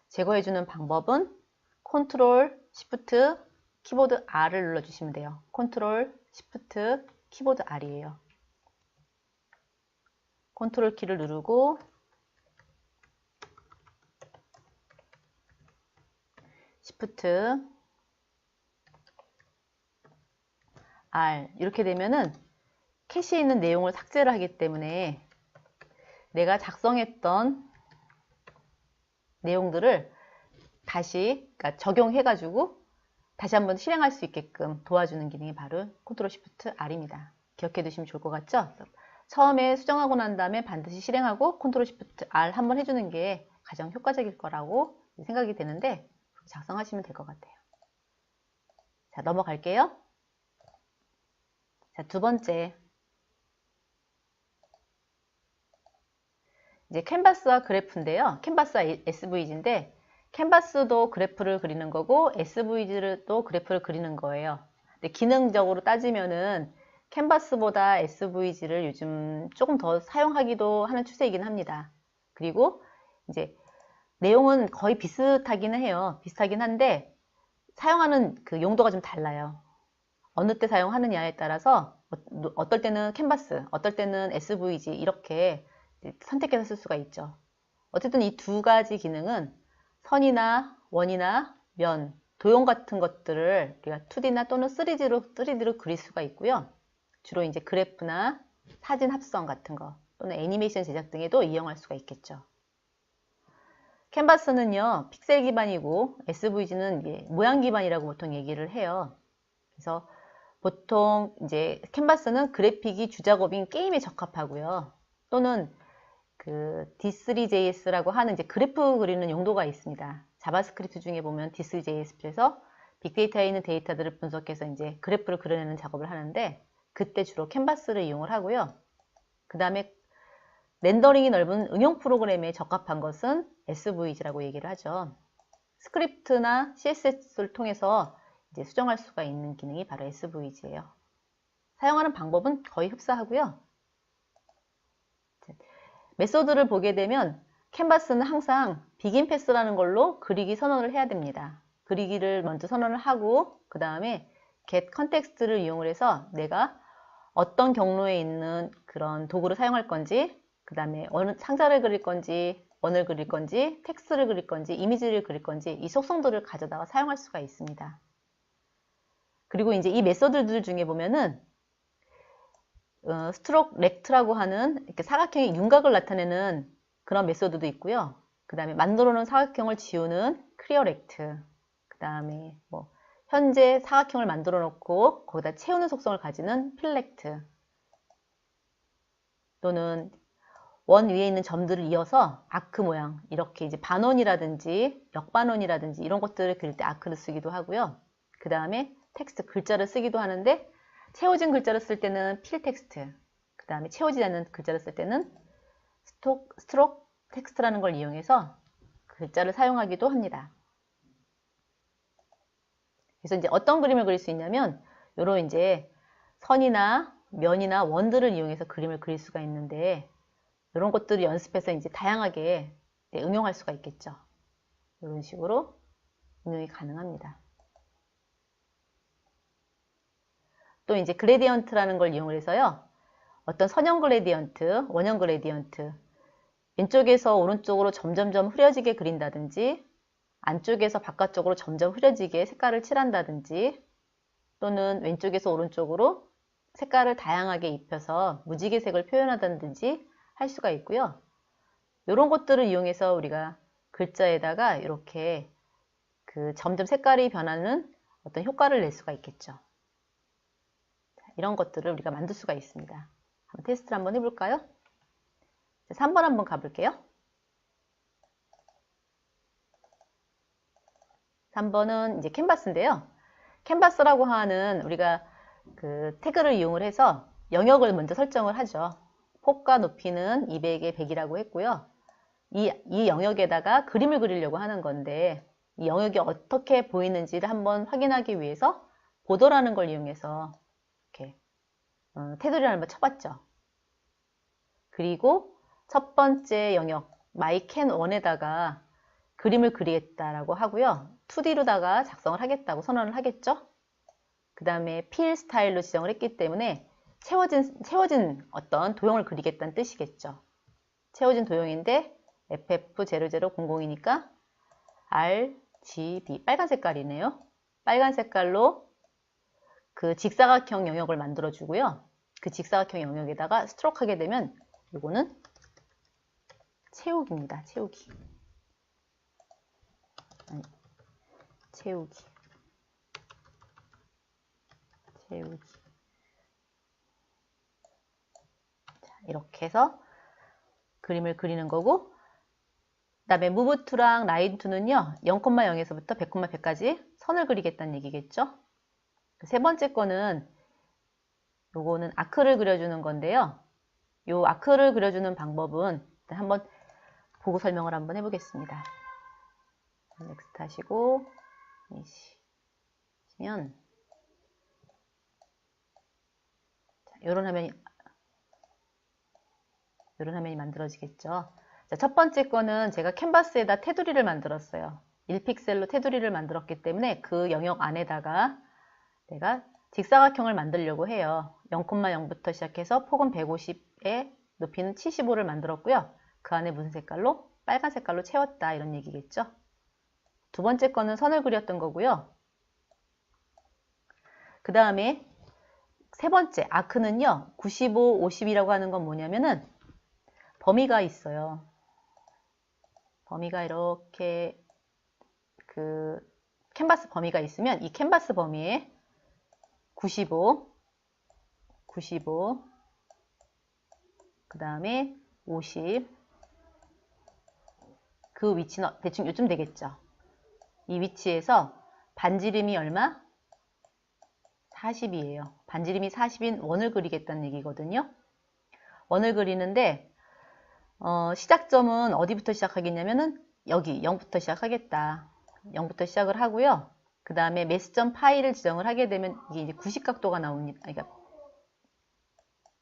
제거해주는 방법은 컨트롤 시프트 키보드 R을 눌러주시면 돼요. 컨트롤 시프트 키보드 R이에요. 컨트롤 키를 누르고 시프트 R 이렇게 되면은 캐시에 있는 내용을 삭제를 하기 때문에 내가 작성했던 내용들을 다시 적용해가지고 다시 한번 실행할 수 있게끔 도와주는 기능이 바로 컨트롤 시프트 R입니다. 기억해 두시면 좋을 것 같죠? 처음에 수정하고 난 다음에 반드시 실행하고 컨트롤 시프트 R 한번 해주는 게 가장 효과적일 거라고 생각이 되는데 작성하시면 될 것 같아요. 자, 넘어갈게요. 자, 두 번째. 이제 캔버스와 그래프인데요. 캔버스와 SVG인데, 캔버스도 그래프를 그리는 거고 SVG도 그래프를 그리는 거예요. 근데 기능적으로 따지면은 캔버스보다 SVG를 요즘 조금 더 사용하기도 하는 추세이긴 합니다. 그리고 이제 내용은 거의 비슷하기는 해요. 비슷하긴 한데 사용하는 그 용도가 좀 달라요. 어느 때 사용하느냐에 따라서 어떨 때는 캔버스, 어떨 때는 SVG 이렇게 선택해서 쓸 수가 있죠. 어쨌든 이 두 가지 기능은 선이나 원이나 면, 도형 같은 것들을 우리가 2D나 또는 3D로 그릴 수가 있고요. 주로 이제 그래프나 사진 합성 같은 거, 또는 애니메이션 제작 등에도 이용할 수가 있겠죠. 캔버스는요, 픽셀 기반이고 SVG는 모양 기반이라고 보통 얘기를 해요. 그래서 보통 이제 캔버스는 그래픽이 주작업인 게임에 적합하고요. 또는 그 D3JS라고 하는 이제 그래프 그리는 용도가 있습니다. 자바스크립트 중에 보면 D3JS에서 빅데이터에 있는 데이터들을 분석해서 이제 그래프를 그려내는 작업을 하는데 그때 주로 캔버스를 이용을 하고요. 그 다음에 렌더링이 넓은 응용 프로그램에 적합한 것은 SVG라고 얘기를 하죠. 스크립트나 CSS를 통해서 이제 수정할 수가 있는 기능이 바로 SVG예요. 사용하는 방법은 거의 흡사하고요. 메소드를 보게 되면 캔버스는 항상 비긴 패스라는 걸로 그리기 선언을 해야 됩니다. 그리기를 먼저 선언을 하고 그 다음에 get context를 이용을 해서 내가 어떤 경로에 있는 그런 도구를 사용할 건지 그 다음에 어느 상자를 그릴 건지 원을 그릴 건지 텍스트를 그릴 건지 이미지를 그릴 건지 이 속성들을 가져다가 사용할 수가 있습니다. 그리고 이제 이 메소드들 중에 보면은 스트록 렉트라고 하는 이렇게 사각형의 윤곽을 나타내는 그런 메소드도 있고요. 그 다음에 만들어 놓은 사각형을 지우는 클리어 렉트, 그 다음에 뭐 현재 사각형을 만들어 놓고 거기다 채우는 속성을 가지는 필렉트, 또는 원 위에 있는 점들을 이어서 아크 모양, 이렇게 이제 반원이라든지 역반원이라든지 이런 것들을 그릴 때 아크를 쓰기도 하고요. 그 다음에 텍스트 글자를 쓰기도 하는데 채워진 글자를 쓸 때는 필 텍스트, 그 다음에 채워지지 않는 글자를 쓸 때는 스트록 텍스트라는 걸 이용해서 글자를 사용하기도 합니다. 그래서 이제 어떤 그림을 그릴 수 있냐면 요런 이제 선이나 면이나 원들을 이용해서 그림을 그릴 수가 있는데 이런 것들을 연습해서 이제 다양하게 응용할 수가 있겠죠. 이런 식으로 응용이 가능합니다. 또 이제 그레디언트라는 걸 이용을 해서요. 어떤 선형 그레디언트, 원형 그레디언트, 왼쪽에서 오른쪽으로 점점점 흐려지게 그린다든지 안쪽에서 바깥쪽으로 점점 흐려지게 색깔을 칠한다든지 또는 왼쪽에서 오른쪽으로 색깔을 다양하게 입혀서 무지개색을 표현하다든지 할 수가 있고요. 이런 것들을 이용해서 우리가 글자에다가 이렇게 그 점점 색깔이 변하는 어떤 효과를 낼 수가 있겠죠. 이런 것들을 우리가 만들 수가 있습니다. 한번 테스트를 한번 해볼까요? 3번 한번 가볼게요. 3번은 이제 캔버스인데요. 캔버스라고 하는 우리가 그 태그를 이용을 해서 영역을 먼저 설정을 하죠. 폭과 높이는 200에 100이라고 했고요. 이 영역에다가 그림을 그리려고 하는 건데 이 영역이 어떻게 보이는지를 한번 확인하기 위해서 보더라는 걸 이용해서 이렇게 테두리를 한번 쳐봤죠. 그리고 첫 번째 영역 myCan1에다가 그림을 그리겠다라고 하고요. 2D로다가 작성을 하겠다고 선언을 하겠죠. 그 다음에 필 스타일로 지정을 했기 때문에 채워진 어떤 도형을 그리겠다는 뜻이겠죠. 채워진 도형인데 FF0000이니까 RGB 빨간 색깔이네요. 빨간 색깔로 그 직사각형 영역을 만들어 주고요. 그 직사각형 영역에다가 스트로크 하게 되면 이거는 채우기입니다. 채우기. 채우기. 자, 이렇게 해서 그림을 그리는 거고, 그 다음에 move to랑 line to는요 0,0에서부터 100,100까지 선을 그리겠다는 얘기겠죠. 세 번째 거는 요거는 아크를 그려주는 건데요. 요 아크를 그려주는 방법은 일단 한번 보고 설명을 한번 해보겠습니다. 넥스트 하시고 하시면 이런 화면이 만들어지겠죠. 자, 첫 번째 거는 제가 캔버스에다 테두리를 만들었어요. 1픽셀로 테두리를 만들었기 때문에 그 영역 안에다가 내가 직사각형을 만들려고 해요. 0,0부터 시작해서 폭은 150에 높이는 75를 만들었고요. 그 안에 무슨 색깔로? 빨간 색깔로 채웠다 이런 얘기겠죠. 두 번째 거는 선을 그렸던 거고요. 그 다음에 세 번째 아크는요 95, 50이라고 하는 건 뭐냐면은 범위가 있어요. 범위가 이렇게 캔버스 범위가 있으면 이 캔버스 범위에 95, 그 다음에 50, 그 위치는 대충 요쯤 되겠죠. 이 위치에서 반지름이 얼마? 40이에요. 반지름이 40인 원을 그리겠다는 얘기거든요. 원을 그리는데 시작점은 어디부터 시작하겠냐면은 여기 0부터 시작하겠다. 0부터 시작을 하고요. 그 다음에 매스점 파이를 지정을 하게 되면 이게 이제 90각도가 나옵니다. 그러니까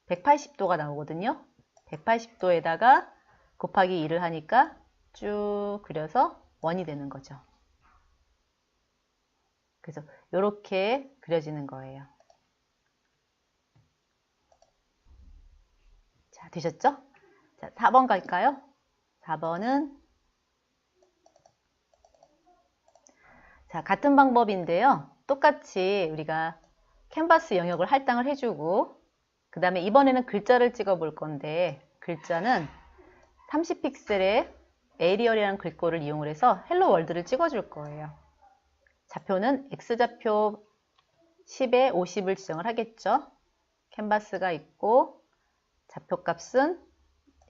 180도가 나오거든요. 180도에다가 곱하기 2를 하니까 쭉 그려서 원이 되는 거죠. 그래서 이렇게 그려지는 거예요. 자, 되셨죠? 자, 4번 갈까요? 4번은 자, 같은 방법인데요. 똑같이 우리가 캔버스 영역을 할당을 해주고 그 다음에 이번에는 글자를 찍어 볼 건데 글자는 30픽셀의 에리얼이라는 글꼴을 이용을 해서 헬로 월드를 찍어 줄 거예요. 좌표는 X좌표 10에 50을 지정을 하겠죠. 캔버스가 있고 좌표값은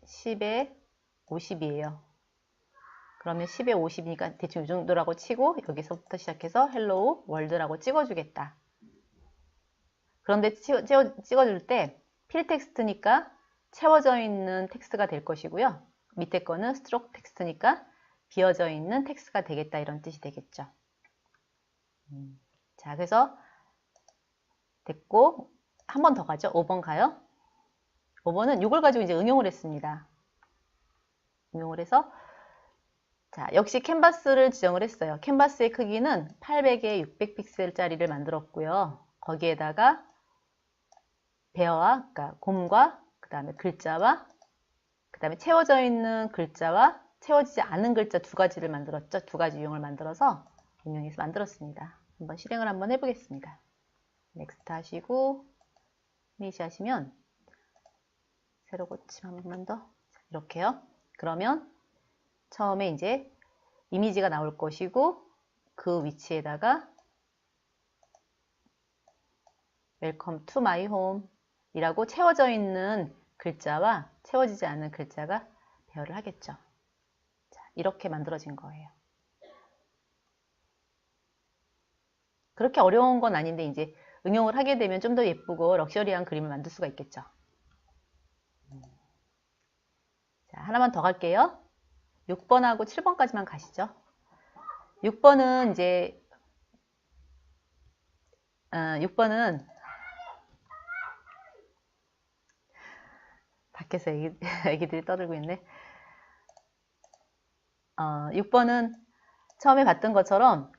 10에 50이에요. 그러면 10에 50이니까 대충 이 정도라고 치고 여기서부터 시작해서 헬로우 월드라고 찍어주겠다. 그런데 찍어줄 때 필 텍스트니까 채워져 있는 텍스트가 될 것이고요. 밑에 거는 스트로크 텍스트니까 비어져 있는 텍스트가 되겠다 이런 뜻이 되겠죠. 자, 그래서 됐고 한 번 더 가죠. 5번 가요. 5번은 이걸 가지고 이제 응용을 했습니다. 응용을 해서 자, 역시 캔버스를 지정을 했어요. 캔버스의 크기는 800에 600픽셀짜리를 만들었고요. 거기에다가 베어와 그러니까 곰과 그 다음에 글자와 그 다음에 채워져 있는 글자와 채워지지 않은 글자 두 가지를 만들었죠. 두 가지 유형을 만들어서 응용해서 만들었습니다. 한번 실행을 한번 해보겠습니다. 넥스트 하시고 피니시 하시면 세로 고침 한 번만 더 이렇게요. 그러면 처음에 이제 이미지가 나올 것이고 그 위치에다가 Welcome to my home 이라고 채워져 있는 글자와 채워지지 않는 글자가 배열을 하겠죠. 자, 이렇게 만들어진 거예요. 그렇게 어려운 건 아닌데 이제 응용을 하게 되면 좀 더 예쁘고 럭셔리한 그림을 만들 수가 있겠죠. 자, 하나만 더 갈게요. 6번하고 7번까지만 가시죠. 6번은 이제 6번은 밖에서 애기들이 떠들고 있네. 6번은 처음에 봤던 것처럼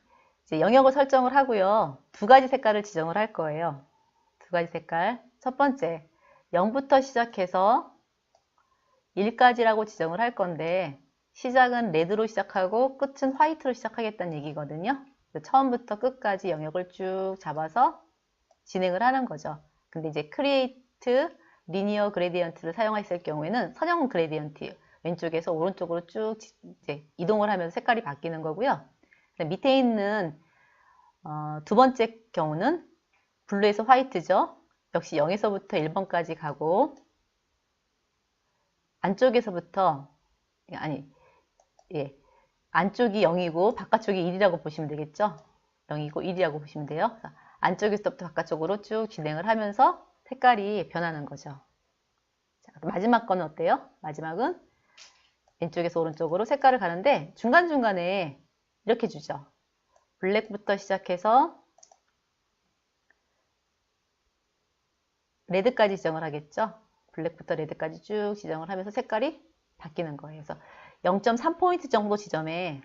이제 영역을 설정을 하고요. 두 가지 색깔을 지정을 할 거예요. 두 가지 색깔. 첫 번째, 0부터 시작해서 1까지라고 지정을 할 건데 시작은 레드로 시작하고 끝은 화이트로 시작하겠다는 얘기거든요. 처음부터 끝까지 영역을 쭉 잡아서 진행을 하는 거죠. 근데 이제 크리에이트 리니어 그레디언트를 사용했을 경우에는 선형 그레디언트 왼쪽에서 오른쪽으로 쭉 이제 이동을 하면서 색깔이 바뀌는 거고요. 밑에 있는 두 번째 경우는 블루에서 화이트죠. 역시 0에서부터 1번까지 가고 안쪽에서부터 안쪽이 0이고 바깥쪽이 1이라고 보시면 되겠죠. 0이고 1이라고 보시면 돼요. 안쪽에서부터 바깥쪽으로 쭉 진행을 하면서 색깔이 변하는 거죠. 자, 마지막 거는 어때요? 마지막은 왼쪽에서 오른쪽으로 색깔을 가는데 중간중간에 이렇게 주죠. 블랙부터 시작해서 레드까지 지정을 하겠죠. 블랙부터 레드까지 쭉 지정을 하면서 색깔이 바뀌는 거예요. 그래서 0.3포인트 정도 지점에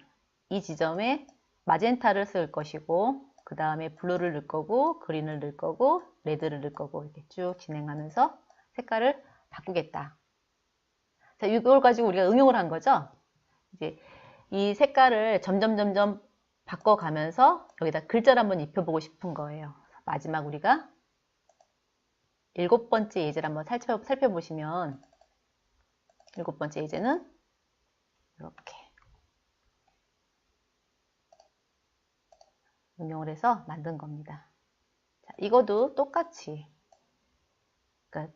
이 지점에 마젠타를 쓸 것이고 그 다음에 블루를 넣을 거고 그린을 넣을 거고 레드를 넣을 거고 이렇게 쭉 진행하면서 색깔을 바꾸겠다. 자, 이걸 가지고 우리가 응용을 한 거죠. 이제 이 색깔을 점점 바꿔가면서 여기다 글자를 한번 입혀보고 싶은 거예요. 마지막 우리가 7번째 예제를 한번 살펴보시면 7번째 예제는 이렇게 응용을 해서 만든 겁니다. 자, 이거도 똑같이 그러니까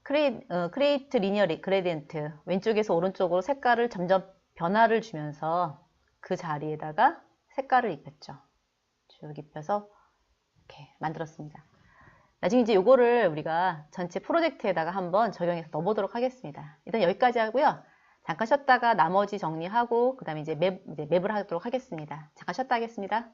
크리에이트 리니어 그레디언트 왼쪽에서 오른쪽으로 색깔을 점점 변화를 주면서 그 자리에다가 색깔을 입혔죠. 쭉 입혀서 이렇게 만들었습니다. 나중에 이제 요거를 우리가 전체 프로젝트에다가 한번 적용해서 넣어보도록 하겠습니다. 일단 여기까지 하고요. 잠깐 쉬었다가 나머지 정리하고 그 다음에 이제 맵을 하도록 하겠습니다. 잠깐 쉬었다 하겠습니다.